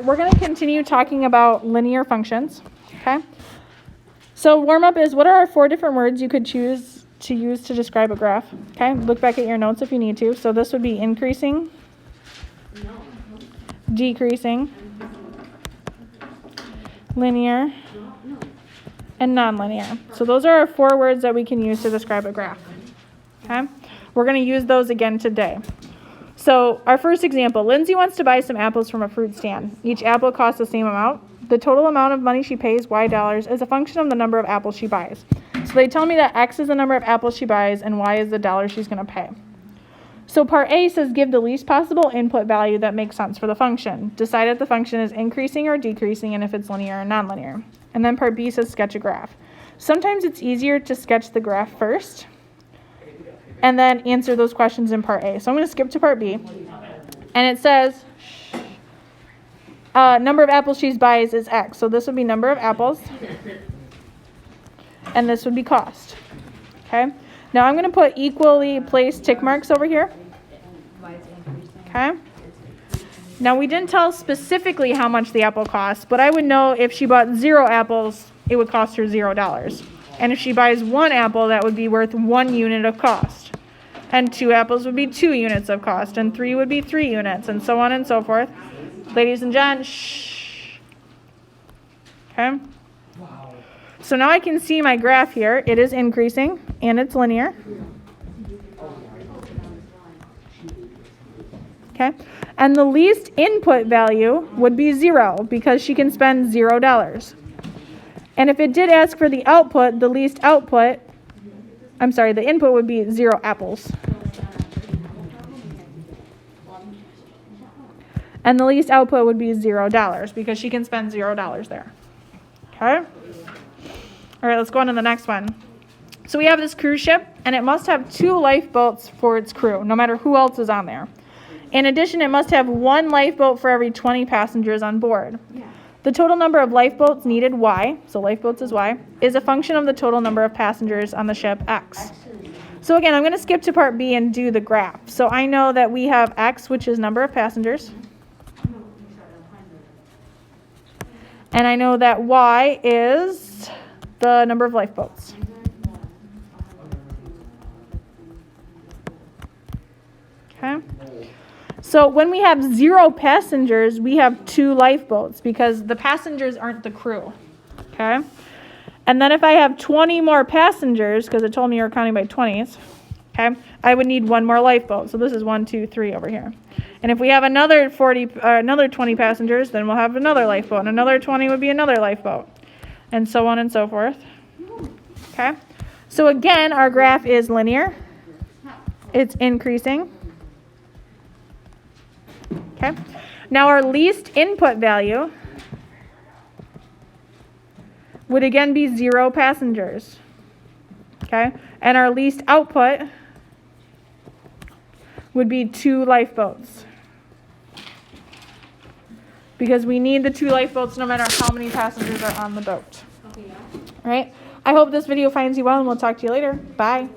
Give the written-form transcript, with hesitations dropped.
We're going to continue talking about linear functions, okay? So warm-up is, what are our 4 different words you could choose to use to describe a graph? Okay, look back at your notes if you need to. So this would be increasing, decreasing, linear, and nonlinear. So those are our 4 words that we can use to describe a graph, okay? We're going to use those again today. So our first example, Lindsay wants to buy some apples from a fruit stand. Each apple costs the same amount. The total amount of money she pays, y dollars, is a function of the number of apples she buys. So they tell me that x is the number of apples she buys and y is the dollar she's going to pay. So part A says give the least possible input value that makes sense for the function. Decide if the function is increasing or decreasing and if it's linear or nonlinear. And then part B says sketch a graph. Sometimes it's easier to sketch the graph first and then answer those questions in part A. So I'm going to skip to part B. And it says number of apples she buys is x. So this would be number of apples. And this would be cost. Okay. Now I'm going to put equally placed tick marks over here. Okay. Now we didn't tell specifically how much the apple costs, but I would know if she bought 0 apples, it would cost her $0. And if she buys 1 apple, that would be worth 1 unit of cost. And 2 apples would be 2 units of cost, and 3 would be 3 units, and so on and so forth. Ladies and gents, shh. Okay. So now I can see my graph here. It is increasing, and it's linear. Okay. And the least input value would be 0, because she can spend $0. And if it did ask for the output, the input would be 0 apples. And the least output would be $0, because she can spend $0 there. Okay? All right, let's go on to the next one. So we have this cruise ship, and it must have 2 lifeboats for its crew, no matter who else is on there. In addition, it must have 1 lifeboat for every 20 passengers on board. The total number of lifeboats needed, y, so lifeboats is y, is a function of the total number of passengers on the ship, x. So again, I'm going to skip to part B and do the graph. So I know that we have x, which is number of passengers. And I know that y is the number of lifeboats. Okay. So when we have 0 passengers, we have 2 lifeboats because the passengers aren't the crew. Okay. And then if I have 20 more passengers, because it told me you were counting by 20s, okay, I would need 1 more lifeboat. So this is 1, 2, 3 over here. And if we have another 20 passengers, then we'll have another lifeboat. And another 20 would be another lifeboat. And so on and so forth. Okay. So again, our graph is linear. It's increasing. Okay. Now our least input value would again be 0 passengers. Okay. And our least output would be 2 lifeboats. Because we need the 2 lifeboats no matter how many passengers are on the boat. All right. I hope this video finds you well, and we'll talk to you later. Bye.